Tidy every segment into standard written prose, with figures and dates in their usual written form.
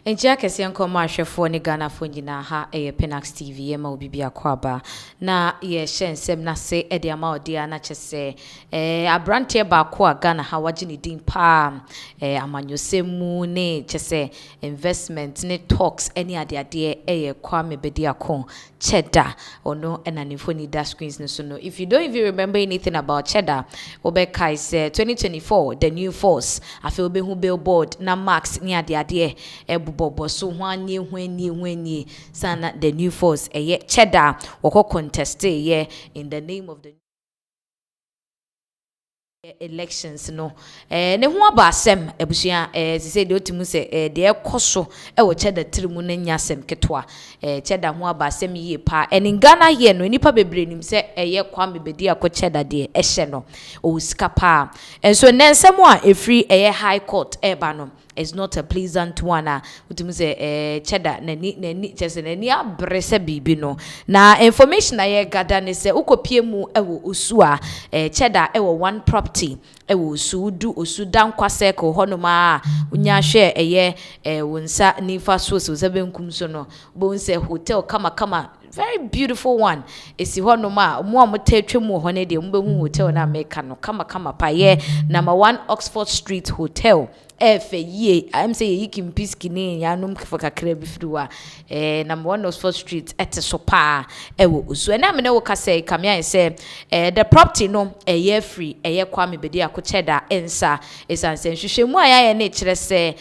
Enja kesi yanko mahwefo ne Ghana fo nyina ha Pinax TV ema Bediako aba na ye hyensem na se e de ama odia na kyese abrante ba ko a Ghana ha wage ne din pa amanyosemu ne kyese investment ne talks any ade Kwame Bediako Cheddar ono enanifo ni dash screens no so no. If you don't even remember anything about Cheddar, Obeka is 2024 the new force I feel be hu billboard na max ni ade bobo so hwanye sana the new force Cheddar wako contest in the name of the elections no ne ho abasem abusua say de otimu say de ekoso wo Cheddar trimu na nyasem ketwa Cheddar ho abasem yie pa in Ghana here no nipa bebre nim say Kwame Bediako Cheddar de ehye no o sika pa so nensem a efri high court ba no is not a pleasant one otimu say Cheddar nani just nani abrese bibi no na information na gada ne say ukopie mu wo osu a Cheddar wo one property ewo osu dan kwase ko honoma unya hwe wonsa nifa so benkum so no bo nse hotel kama very beautiful one esi honoma mo amotatwemu ho ne de mbehu hotel na America no kama pa number 1 Oxford Street Hotel ye I'm say yikim piskini yanum kakra bifruwa number 1 Oxford Street etesopa ewo osu na me ne wo ka say kamia say the property no free Kwame Bediako Cheddar ensa esanse hwehwemu ayaye na kire say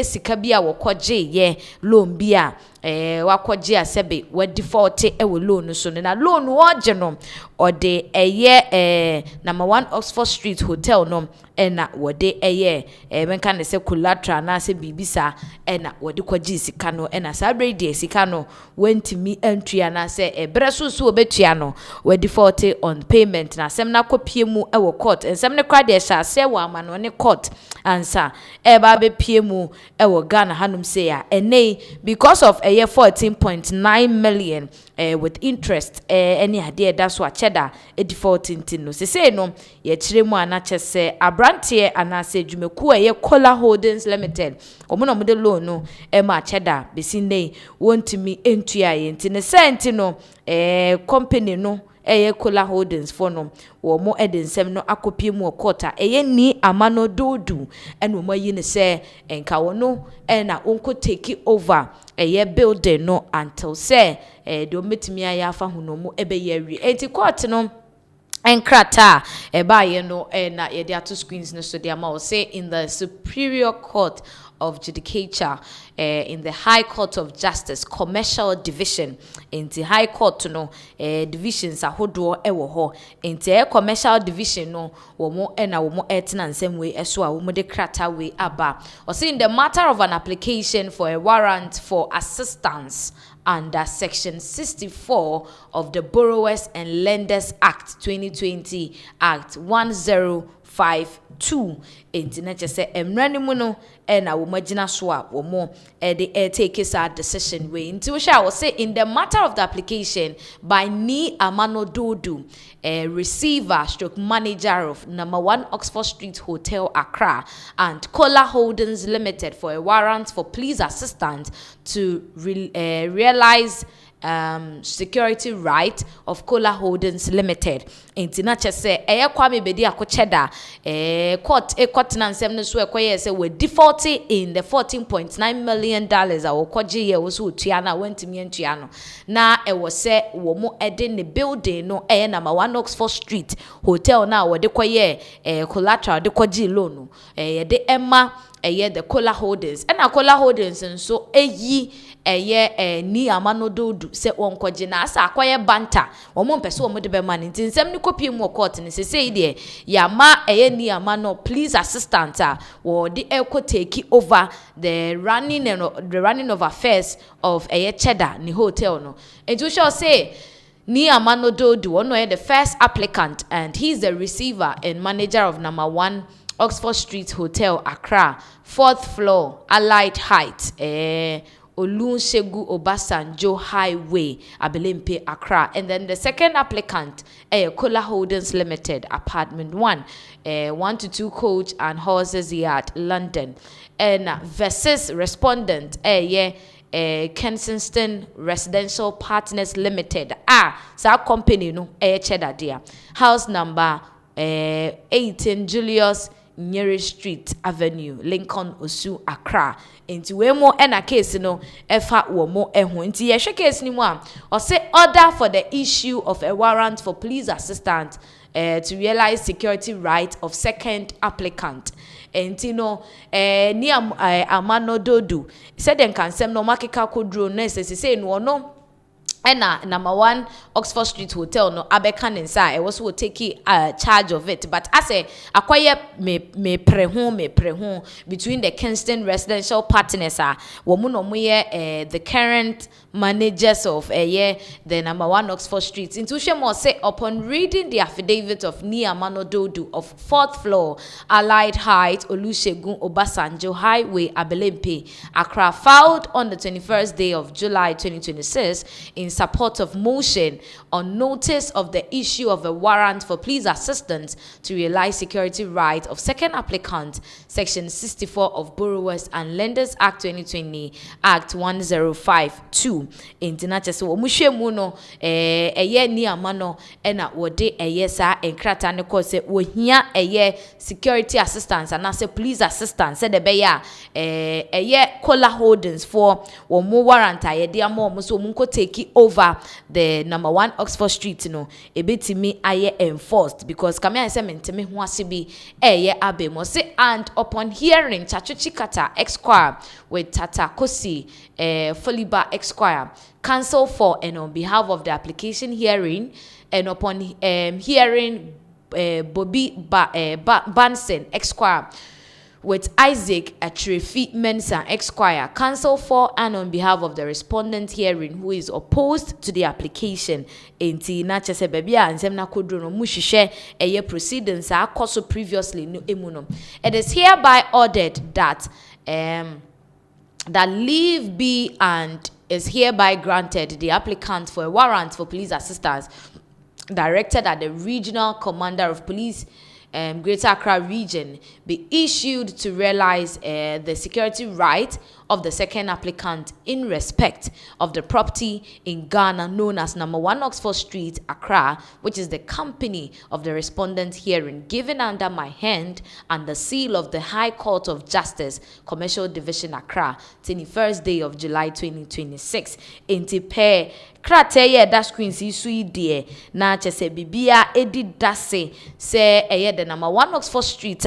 sika bia wo kogye loan bia wakoje asebe wa default loan so na loan woje no ode number 1 Oxford Street Hotel no na wode menka ne se collateral na se bibisa na wode kwaji sika no na sabredi sika no wentimi antua na se breso obetua no we default on payment na sem na kopie mu court ensem ne kwa de sha se wa ama no ne court ansa ba be pie mu Ghana hanum se ya because of 14.9 million with interest any idea that's what Cheddar defaulting no say no ye kire mu anache se abrante anase dwumeku Kola Holdings Limited omo mo de loan no ma Cheddar besinde wontimi entua ye ntine senti no company no Kola Holdings for no wo mo edensem no akopie mu okota ni amano dodu eno mo yi ne se enka wono na onko take over building no until say do metimi ayafa hono mu ebeyawi enti court no enkrata ye no na ye de ato screens no so de ama say in the Superior Court of Judicature in the High Court of Justice Commercial Division in the High Court no divisions ahodo ewo ho in the Commercial Division no wo mo etina nsem we eso a wo mo de krata we aba or say in the matter of an application for a warrant for assistance under Section 64 of the Borrowers and Lenders Act 2020 Act 1052 internet say emranimu no na wo magina so a wo mo take a decision way until we shall say in the matter of the application by Ni Amano Dodu receiver stroke manager of number 1 Oxford Street Hotel Accra and Kola Holdings Limited for a warrant for police assistance to realize security right of Kola Holdings Limited. Intinache say Kwame Bediako Cheddar court na nsem no so ekoye say we defaulted in the $14.9 million a wokoje ye wo so tua na wantimi antua no na was say wo mo the building no number 1 Oxford Street Hotel na wo de koye collateral de koje loan no de emma the Kola Holdings na Kola Holdings nso Ni Amano Dodu se wonkoje na asa akoye banta omo mpese omo de be man nsem ni kopie mu court ni se de ya ma Ni Amano please assistant wo de take over the running of affairs of Cheddar ni hotel no and you shall say Ni Amano Dodu ono the first applicant and he's the receiver and manager of number 1 Oxford Street Hotel Accra 4th floor Allied Heights Olusegun Obasanjo Highway, Abelempe, Accra. And then the second applicant, Kola Holdings Limited, Apartment 1, 1 to 2 Coach and Horses Yard, London. And versus respondent, Kensington Residential Partners Limited. Sa company no, Cheddar dear. House number 18 Julius Nyeri Street Avenue, Lincoln, Osu, Accra. Inti we mo ena case no efa wo mo ehu inti ye hwe case ni mo am or say order for the issue of a warrant for police assistant to realize security right of second applicant. Inti no ni amano dodu said den kansem no makeka kodro no say no No.1 Oxford Street Hotel no abeka inside I was will take charge of it, but I say acquire me prehu between the Kingston Residential Partners the current managers of the No.1 Oxford Street. Intuition must say upon reading the affidavit of Niamano Dodu of 4th floor Allied Heights Olusegun Obasanjo Highway, Abelempe, Accra, filed on the 21st day of July 2026 in support of motion on notice of the issue of a warrant for police assistance to realize security right of second applicant, section 64 of Borrowers and Lenders Act 2020, Act 1052. Intinache so omuhwe mu no ni amano na wode sa enkrata ne ko se wohia security assistance and say police assistance said the beya Kola Holdings for wo mo warrant ayede am so mu ko take over the No.1 Oxford Street no ebetimi aye enforced because kame say menteme ho ase bi abemo say. And upon hearing Chachuchi Kata Esquire with Tata Kosi Foliba Esquire counsel for and on behalf of the application hearing, and upon hearing Bobby Bansen Esquire with Isaac Atrefi Mensa Esquire, counsel for and on behalf of the respondent hearing who is opposed to the application. Enti na chese bebia ansem na kodro no muhihye proceedings akoso previously no emuno. It is hereby ordered that that leave be and is hereby granted the applicant for a warrant for police assistance directed at the regional commander of police Greater Accra region be issued to realize the security right of the second applicant in respect of the property in Ghana known as No.1 Oxford Street, Accra, which is the company of the respondent hearing, given under my hand and the seal of the High Court of Justice, Commercial Division, Accra, 21st day of July 2026. Inti pe krate da screen si sui die na chese bibia edi dase se the No.1 Oxford Street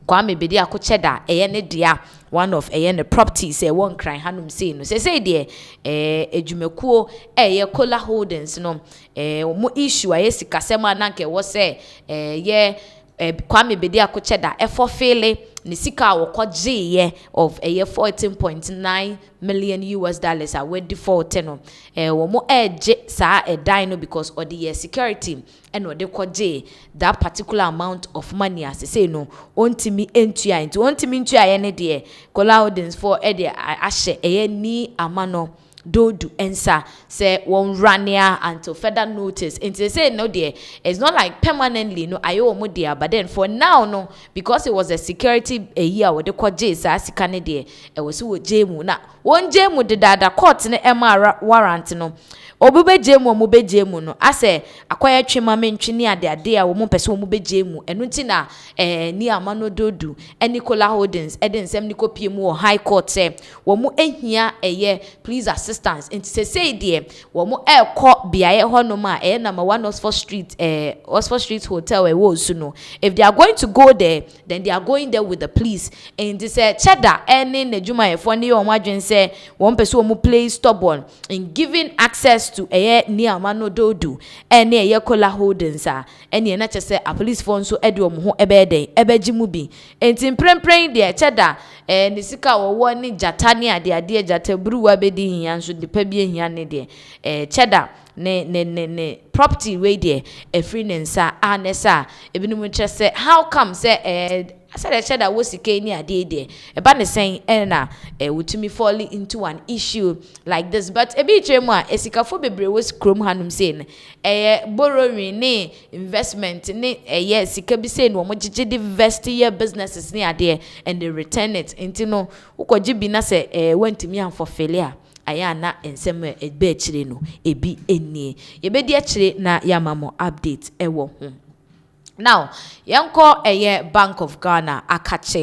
Kwame Bediako Cheddar ne dia one of the properties one cry hanum say no say de ejumekuo Kola Holdings no mo issue sikasema na nke wo say Kwame Bediako Cheddar efofele ni sika wokogye of 14.9 million US dollars we default no wo mo sa dan no because of the security and wo de kogye that particular amount of money as say no ontimi entua into ontimi ntua ne de Kola Holdings for de ahye ni amano Dodu ensa say one rania until further notice. And they say no dear, it's not like permanently no ayo mo dear, but then for now no, because it was a security a year with the court J as Canada, it was who Jemu na one Jemu the dada court in the MR warrant no. Obube jemu mo be jemu no ase akwaya twema mentwini ade ade a wo mo pese wo mo be jemu enu ti na ni amano Dodu eni Kola Holdings eden sem ni kopie mu o high court se wo mo ehia police assistance enti say de wo mo ekọ biaye hono ma No.1 Oxford Street Hotel we wo su no. If they are going to go there, then they are going there with the police. And they say Cheddar eni nejuma efo ni o madwen se wo pese wo mo play stubborn in giving access to ni amano Dodu ene Kola Holdings ene na chese a police phone so ede omo ho ebeden ebejimu bi enti prempren de Cheddar ni sika wo ni jata ni ade jata bruwa bedi hian so de pa bi hian ne de Cheddar ne property we de free nensa anesa ebinum chese how come say I said Cheddar was sika ni ade de e ba ne sen na wotumi fall into an issue like this but e bi twem a esikafo bebre was krom hanum say borrowing ne investment ne sika bi say no mo gege de invest your businesses ne ade and they return it into no ukoji bi na say wantimi am for failure aya na ensem ebe akire no ebi enie ye be di akire na yamamo update ewo ho. Now, yanko Bank of Ghana akache